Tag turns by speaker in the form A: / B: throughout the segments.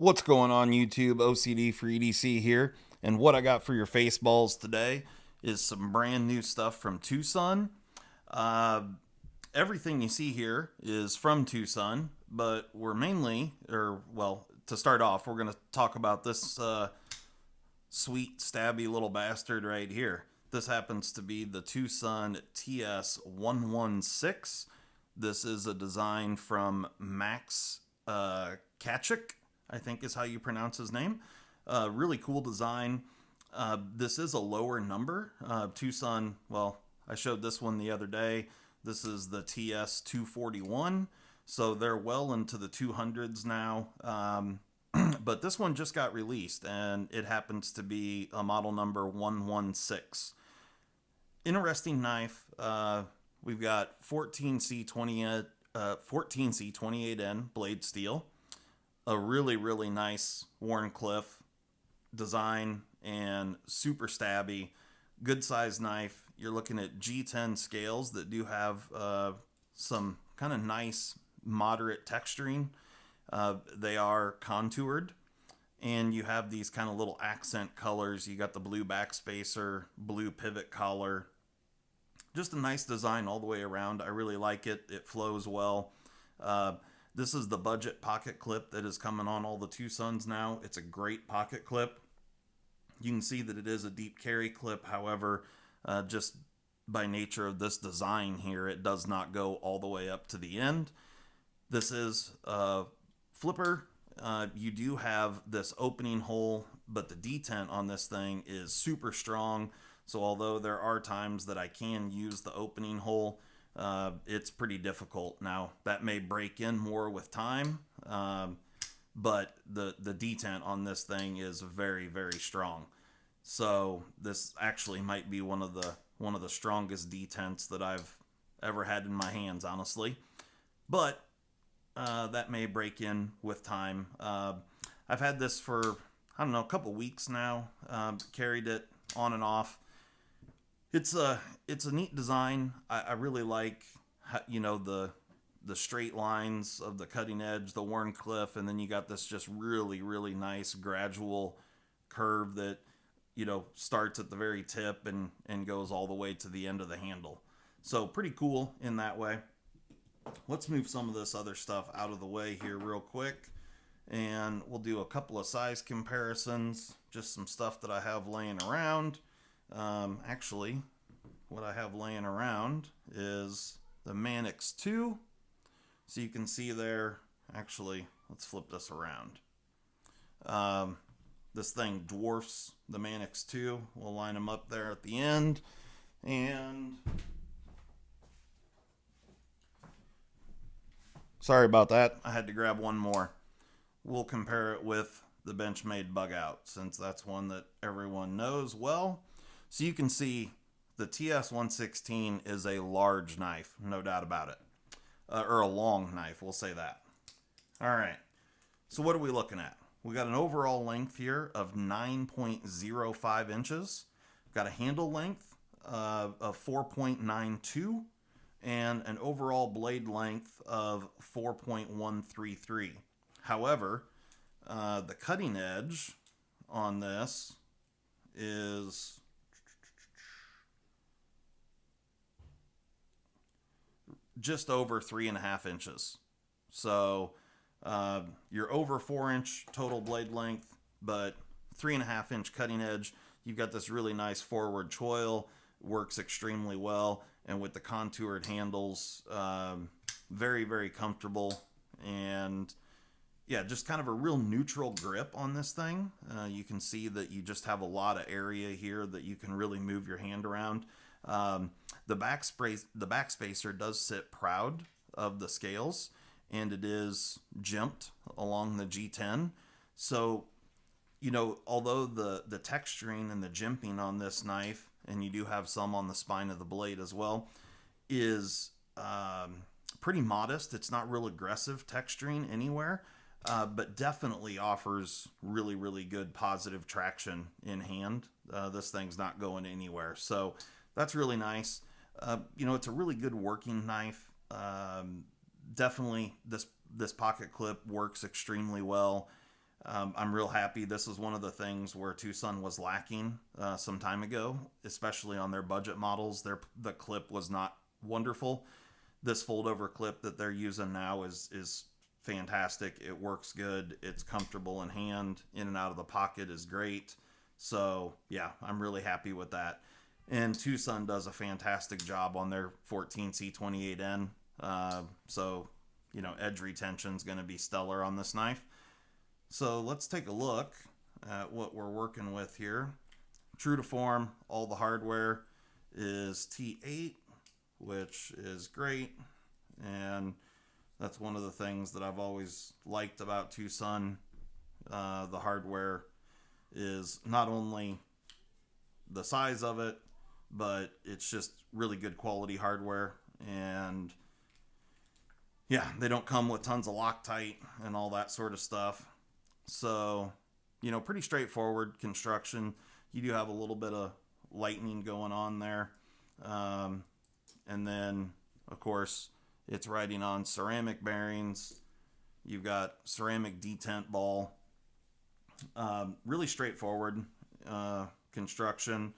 A: What's going on YouTube? OCD for EDC here, and what I got for your face balls today is some brand new stuff from Tucson. Uh, Everything you see here is from Tucson, but we're mainly, to start off, we're going to talk about this sweet, stabby little bastard right here. This happens to be the Tucson TS116. This is a design from Max Kachik, I think is how you pronounce his name. Really cool design. This is a lower number. Tucson, well, I showed this one the other day. This is the TS241, so they're well into the 200s now. But this one just got released, and it happens to be a model number 116. Interesting knife. We've got 14C28N blade steel, a really, really nice Wharncliffe design, and super stabby, good size knife. You're looking at G10 scales that do have some kind of nice moderate texturing. They are contoured, and you have these kind of little accent colors. You got the blue backspacer, blue pivot collar. Just a nice design all the way around. I really like it. It flows well. This is the budget pocket clip that is coming on all the Tucsons now. It's a great pocket clip. You can see that it is a deep carry clip. However, just by nature of this design here, it does not go all the way up to the end. This is a flipper. You do have this opening hole, but the detent on this thing is super strong. So although there are times that I can use the opening hole, it's pretty difficult. Now, that may break in more with time, but the detent on this thing is very, very strong. So this actually might be one of the strongest detents that I've ever had in my hands, honestly. But that may break in with time. I've had this for, I don't know, a couple weeks now. Carried it on and off. It's a neat design. I really like, the straight lines of the cutting edge, the Wharncliffe, and then you got this just really, really nice gradual curve that, starts at the very tip and goes all the way to the end of the handle. So pretty cool in that way. Let's move some of this other stuff out of the way here real quick, and we'll do a couple of size comparisons, just some stuff that I have laying around. Actually, what I have laying around is the Manix 2. So you can see there, actually, let's flip this around. This thing dwarfs the Manix 2. We'll line them up there at the end. And sorry about that. I had to grab one more. We'll compare it with the Benchmade Bug Out, since that's one that everyone knows well. So you can see the TS116 is a large knife, no doubt about it. Or a long knife, we'll say that. All right. So what are we looking at? We got an overall length here of 9.05 inches. We've got a handle length of 4.92 and an overall blade length of 4.133. However, the cutting edge on this is just over 3.5 inches. So you're over 4-inch total blade length, but 3.5-inch cutting edge. You've got this really nice forward choil, works extremely well, and with the contoured handles, very, very comfortable. And yeah, just kind of a real neutral grip on this thing. You can see that you just have a lot of area here that you can really move your hand around. The backspacer does sit proud of the scales, and it is jimped along the G10. So, although the texturing and the jimping on this knife, and you do have some on the spine of the blade as well, is pretty modest. It's not real aggressive texturing anywhere, but definitely offers really, really good positive traction in hand. This thing's not going anywhere. So that's really nice. It's a really good working knife. Definitely this pocket clip works extremely well. I'm real happy. This is one of the things where Tucson was lacking some time ago, especially on their budget models. The clip was not wonderful. This fold over clip that they're using now is fantastic. It works good. It's comfortable in hand. In and out of the pocket is great. So yeah, I'm really happy with that. And Tucson does a fantastic job on their 14C28N. So, edge retention is going to be stellar on this knife. So let's take a look at what we're working with here. True to form, all the hardware is T8, which is great. And that's one of the things that I've always liked about Tucson. The hardware is not only the size of it, but it's just really good quality hardware. And yeah, they don't come with tons of Loctite and all that sort of stuff. So, pretty straightforward construction. You do have a little bit of lightning going on there. And then, of course, it's riding on ceramic bearings. You've got ceramic detent ball. Really straightforward construction.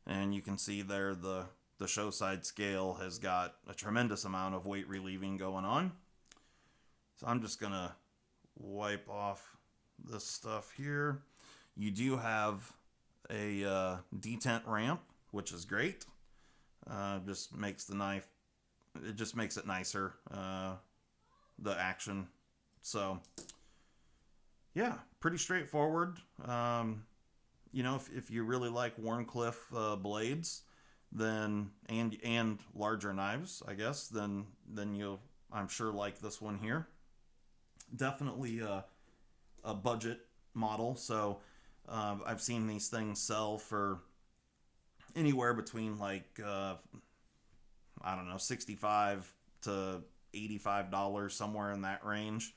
A: And you can see there the show side scale has got a tremendous amount of weight relieving going on. So I'm just going to wipe off this stuff here. You do have a detent ramp, which is great. Just makes the knife, it just makes it nicer, the action. So yeah, pretty straightforward. If you really like Wharncliffe blades, then and larger knives, I guess, then you'll, I'm sure, like this one here. Definitely a budget model. So I've seen these things sell for anywhere between I don't know, $65 to $85, somewhere in that range.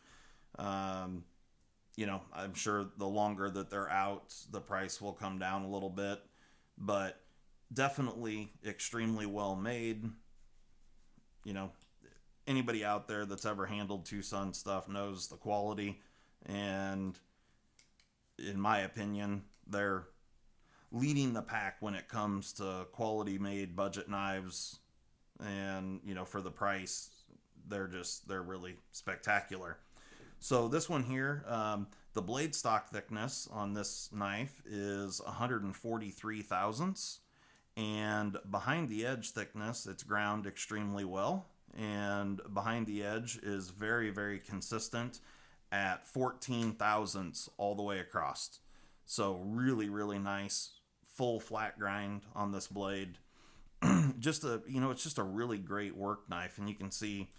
A: I'm sure the longer that they're out, the price will come down a little bit, but definitely extremely well made. Anybody out there that's ever handled Tucson stuff knows the quality, and in my opinion, they're leading the pack when it comes to quality made budget knives. And for the price, they're really spectacular. So this one here, the blade stock thickness on this knife is 143 thousandths, and behind the edge thickness, it's ground extremely well, and behind the edge is very, very consistent at 14 thousandths all the way across. So really, really nice full flat grind on this blade. It's just a really great work knife. And you can see,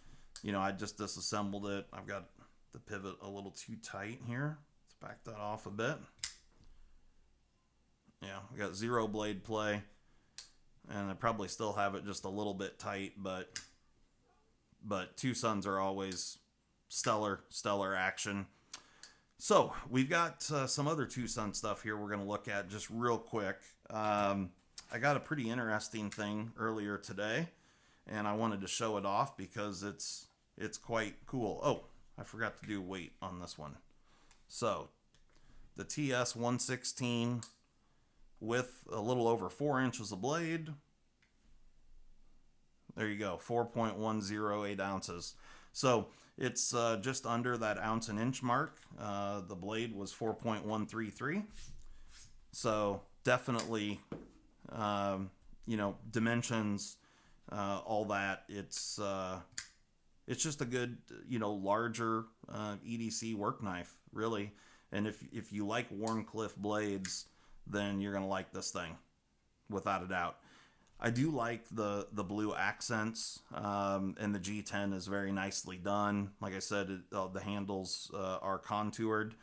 A: I just disassembled it. I've got the pivot a little too tight here. Let's back that off a bit. Yeah, we got zero blade play, and I probably still have it just a little bit tight, but Tucsons are always stellar action. So we've got some other Tucson stuff here we're going to look at just real quick. I got a pretty interesting thing earlier today, and I wanted to show it off because it's quite cool. Oh, I forgot to do weight on this one. So the TS116 with a little over 4 inches of blade. There you go, 4.108 ounces. So it's just under that ounce and inch mark. The blade was 4.133. So definitely, dimensions, all that. It's just a good, larger EDC work knife, really. And if you like Wharncliffe blades, then you're going to like this thing, without a doubt. I do like the blue accents, and the G10 is very nicely done. Like I said, the handles are contoured.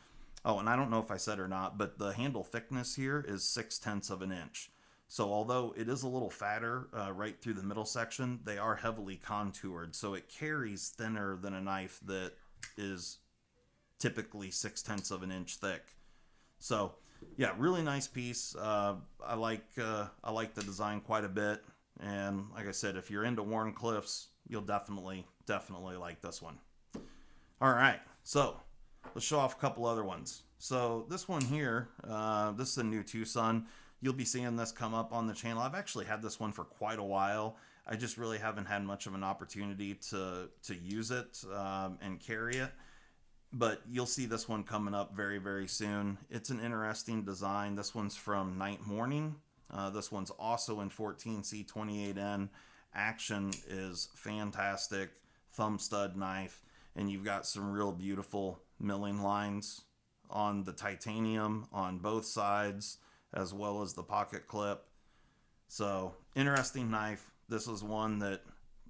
A: Oh, and I don't know if I said or not, but the handle thickness here is 0.6 of an inch. So although it is a little fatter right through the middle section, they are heavily contoured. So it carries thinner than a knife that is typically 0.6 of an inch thick. So yeah, really nice piece. I like the design quite a bit. And like I said, if you're into Wharncliffes, you'll definitely like this one. All right, so let's show off a couple other ones. So this one here, this is a new Tucson. You'll be seeing this come up on the channel. I've actually had this one for quite a while. I just really haven't had much of an opportunity to use it and carry it. But you'll see this one coming up very, very soon. It's an interesting design. This one's from Night Morning. This one's also in 14C28N. Action is fantastic. Thumb stud knife. And you've got some real beautiful milling lines on the titanium on both sides, as well as the pocket clip. So, interesting knife. This is one that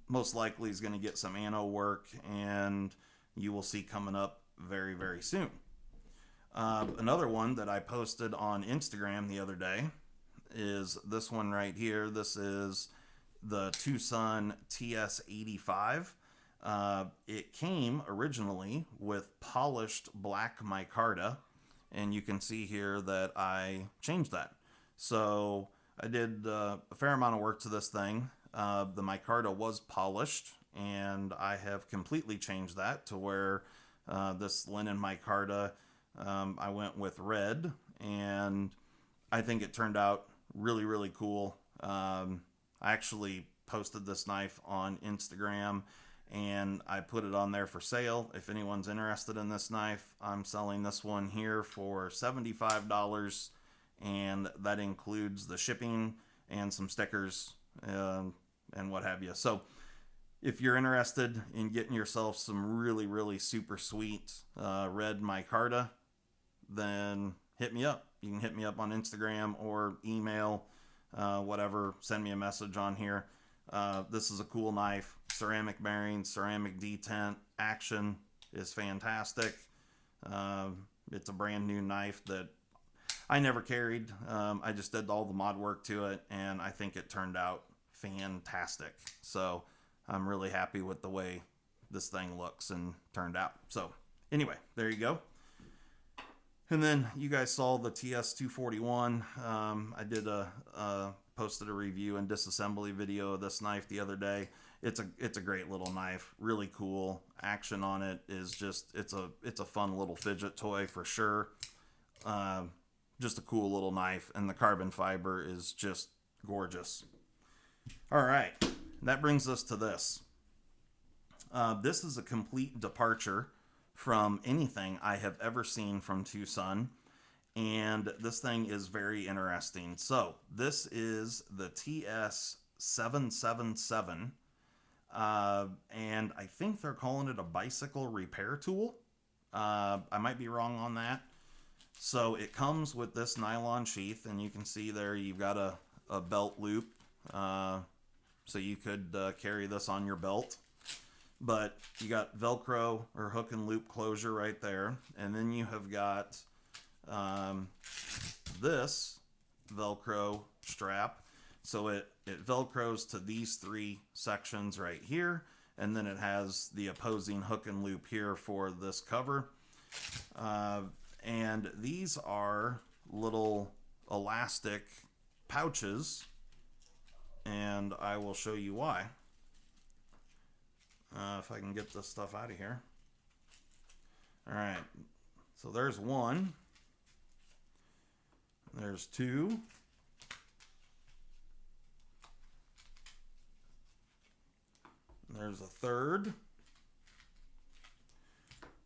A: most likely is going to get some anno work, and you will see coming up very, very soon. Another one that I posted on Instagram the other day is this one right here. This is the Tucson TS85. It came originally with polished black micarta, and you can see here that I changed that. So I did a fair amount of work to this thing. The micarta was polished, and I have completely changed that to where this linen micarta, I went with red, and I think it turned out really, really cool. I actually posted this knife on Instagram, and I put it on there for sale. If anyone's interested in this knife, I'm selling this one here for $75, and that includes the shipping and some stickers and what have you. So if you're interested in getting yourself some really, really super sweet red micarta, then hit me up. You can hit me up on Instagram or email, whatever. Send me a message on here. This is a cool knife. Ceramic bearings, ceramic detent. Action is fantastic. It's a brand new knife that I never carried. I just did all the mod work to it, and I think it turned out fantastic. So I'm really happy with the way this thing looks and turned out. So anyway, there you go. And then you guys saw the TS241. I did posted a review and disassembly video of this knife the other day. It's a great little knife, really cool. Action on it is just it's a fun little fidget toy for sure. Just a cool little knife, and the carbon fiber is just gorgeous. All right, that brings us to this. This is a complete departure from anything I have ever seen from Tucson, and this thing is very interesting. So this is the TS777, and I think they're calling it a bicycle repair tool. I might be wrong on that. So it comes with this nylon sheath, and you can see there you've got a belt loop, so you could carry this on your belt. But you got Velcro or hook and loop closure right there, and then you have got this Velcro strap. So it Velcros to these three sections right here, and then it has the opposing hook and loop here for this cover. And these are little elastic pouches, and I will show you why. If I can get this stuff out of here. All right, so there's one. There's two. There's a third.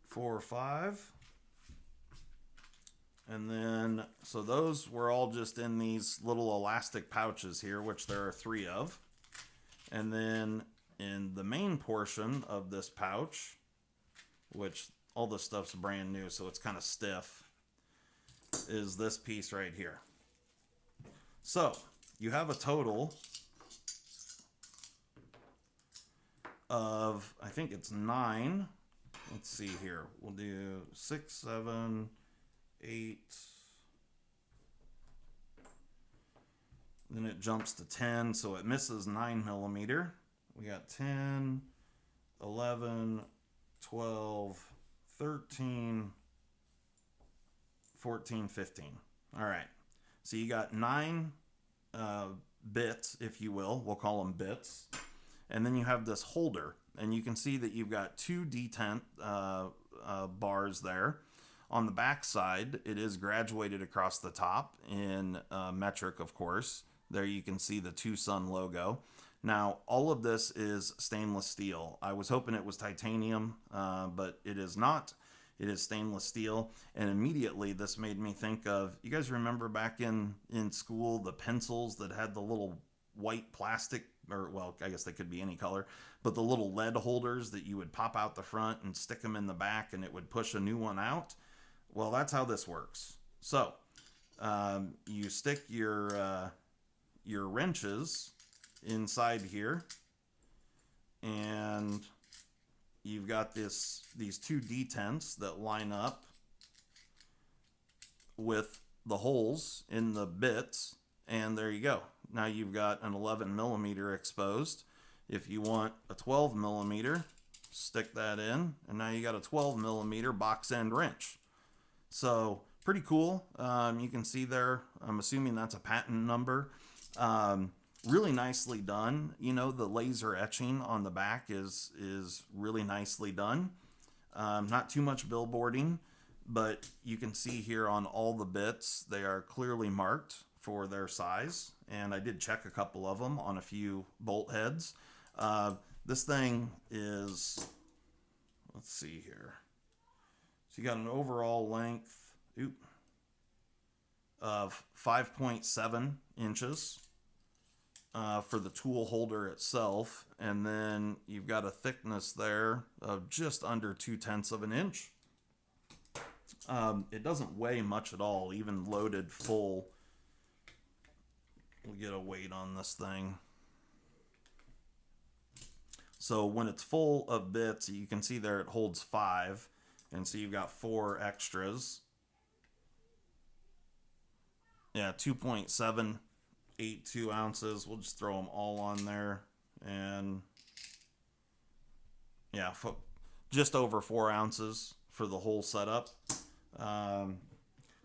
A: 4 or 5. And then, so those were all just in these little elastic pouches here, which there are 3 of. And then in the main portion of this pouch, which all this stuff's brand new, so it's kind of stiff, is this piece right here. So you have a total of, I think it's 9. Let's see here. We'll do 6, 7, 8. Then it jumps to 10, so it misses 9mm. We got 10, 11, 12, 13, 14, 15. All right. So you got 9 bits, if you will. We'll call them bits. And then you have this holder. And you can see that you've got 2 detent bars there. On the back side, it is graduated across the top in metric, of course. There you can see the Tucson logo. Now, all of this is stainless steel. I was hoping it was titanium, but it is not. It is stainless steel. And immediately this made me think of, you guys remember back in school, the pencils that had the little white plastic, or well, I guess they could be any color, but the little lead holders that you would pop out the front and stick them in the back and it would push a new one out? Well, that's how this works. So you stick your wrenches inside here, and you've got these two detents that line up with the holes in the bits, and there you go. Now you've got an 11 millimeter exposed. If you want a 12 millimeter, stick that in, and now you got a 12 millimeter box end wrench. So pretty cool. You can see there, I'm assuming that's a patent number. Really nicely done. You know, the laser etching on the back is really nicely done. Not too much billboarding, but you can see here on all the bits, they are clearly marked for their size. And I did check a couple of them on a few bolt heads. This thing is, let's see here. So you got an overall length of 5.7 inches. For the tool holder itself, and then you've got a thickness there of just under 0.2 of an inch. It doesn't weigh much at all, even loaded full. We'll get a weight on this thing. So when it's full of bits, you can see there it holds 5, and so you've got 4 extras. Yeah, 2.782 ounces. We'll just throw them all on there, and yeah, just over 4 ounces for the whole setup.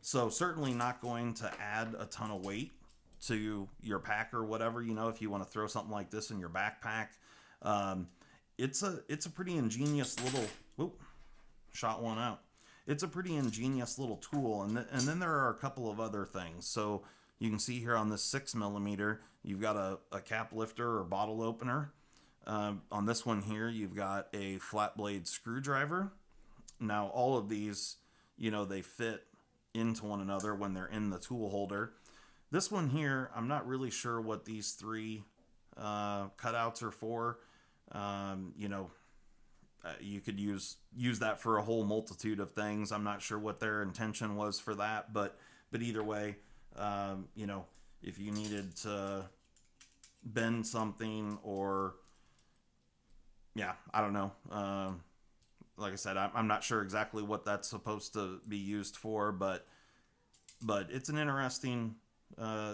A: So certainly not going to add a ton of weight to your pack or whatever, you know, if you want to throw something like this in your backpack. It's a pretty ingenious little, whoop, shot one out. It's a pretty ingenious little tool, and then there are a couple of other things. So you can see here on this 6 millimeter, you've got a cap lifter or bottle opener. On this one here, you've got a flat blade screwdriver. Now, all of these, you know, they fit into one another when they're in the tool holder. This one here, I'm not really sure what these 3 cutouts are for. You know, you could use that for a whole multitude of things. I'm not sure what their intention was for that, but either way, you know, if you needed to bend something, or yeah, I don't know. Like I said, I'm not sure exactly what that's supposed to be used for, but it's an interesting,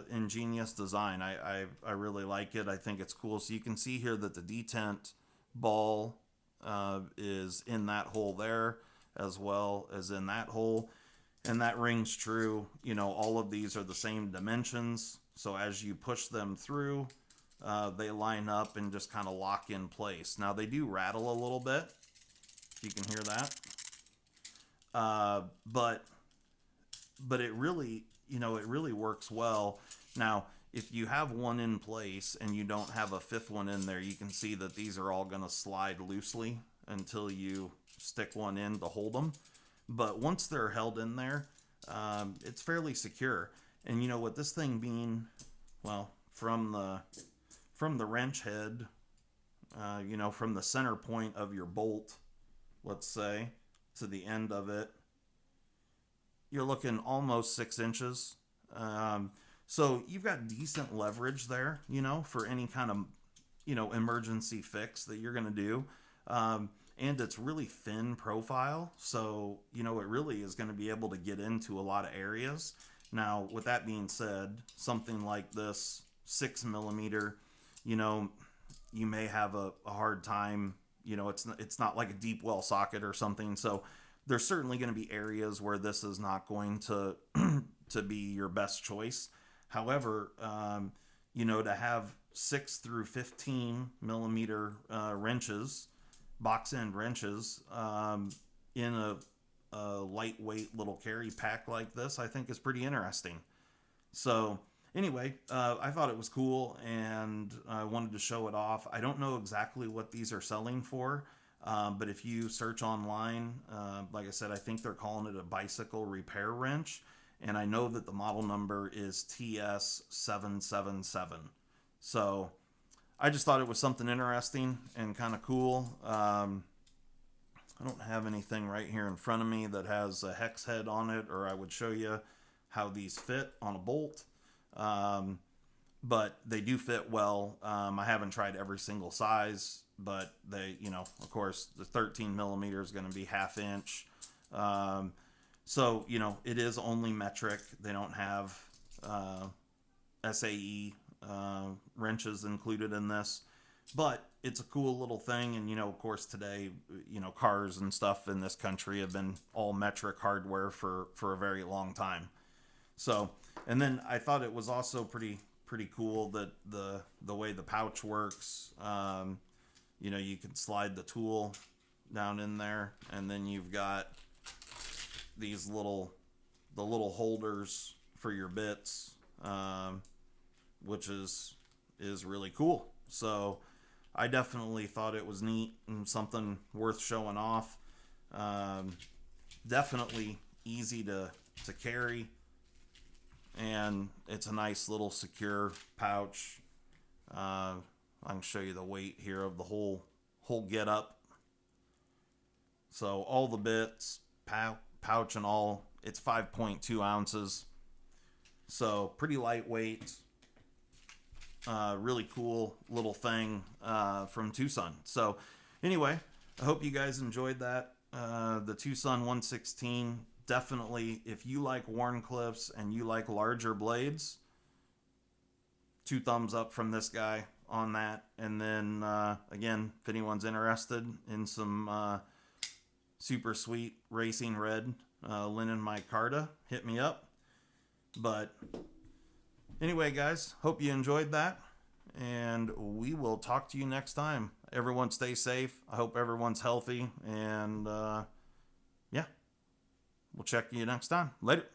A: ingenious design. I really like it. I think it's cool. So you can see here that the detent ball is in that hole there, as well as in that hole. And that rings true. You know, all of these are the same dimensions. So as you push them through, they line up and just kind of lock in place. Now they do rattle a little bit. You can hear that. But it really, you know, it really works well. Now, if you have one in place and you don't have a 5th one in there, you can see that these are all going to slide loosely until you stick one in to hold them. But once they're held in there, it's fairly secure. And you know, with this thing being, well, from the wrench head, you know, from the center point of your bolt, let's say, to the end of it, you're looking almost 6 inches. So you've got decent leverage there, you know, for any kind of, you know, emergency fix that you're going to do. And it's really thin profile. So, you know, it really is going to be able to get into a lot of areas. Now, with that being said, something like this 6 millimeter, you know, you may have a hard time, you know, it's not like a deep well socket or something. So there's certainly going to be areas where this is not going to be your best choice. However, you know, to have 6 through 15 millimeter wrenches, box end wrenches, in a a lightweight little carry pack like this, I think is pretty interesting. So anyway, I thought it was cool and I wanted to show it off. I don't know exactly what these are selling for, but if you search online, like I said, I think they're calling it a bicycle repair wrench. And I know that the model number is TS777. So I just thought it was something interesting and kind of cool. I don't have anything right here in front of me that has a hex head on it, or I would show you how these fit on a bolt. But they do fit well. I haven't tried every single size, but they, of course, the 13 millimeter is going to be 1/2 inch. So, it is only metric. They don't have SAE wrenches included in this, but it's a cool little thing. And, of course, today, cars and stuff in this country have been all metric hardware for a very long time. So, and then I thought it was also pretty cool that the way the pouch works, you can slide the tool down in there, and then you've got these little holders for your bits, which is really cool. So I definitely thought it was neat and something worth showing off. Definitely easy to carry, and it's a nice little secure pouch. I can show you the weight here of the whole get up. So all the bits, pouch and all, it's 5.2 ounces. So pretty lightweight. Really cool little thing from Tucson. So anyway, I hope you guys enjoyed that. The Tucson 116. Definitely, if you like Wharncliffes and you like larger blades, 2 thumbs up from this guy on that. And then again, if anyone's interested in some super sweet racing red linen micarta, hit me up. But anyway, guys, hope you enjoyed that, and we will talk to you next time. Everyone stay safe. I hope everyone's healthy, and yeah, we'll check you next time. Later.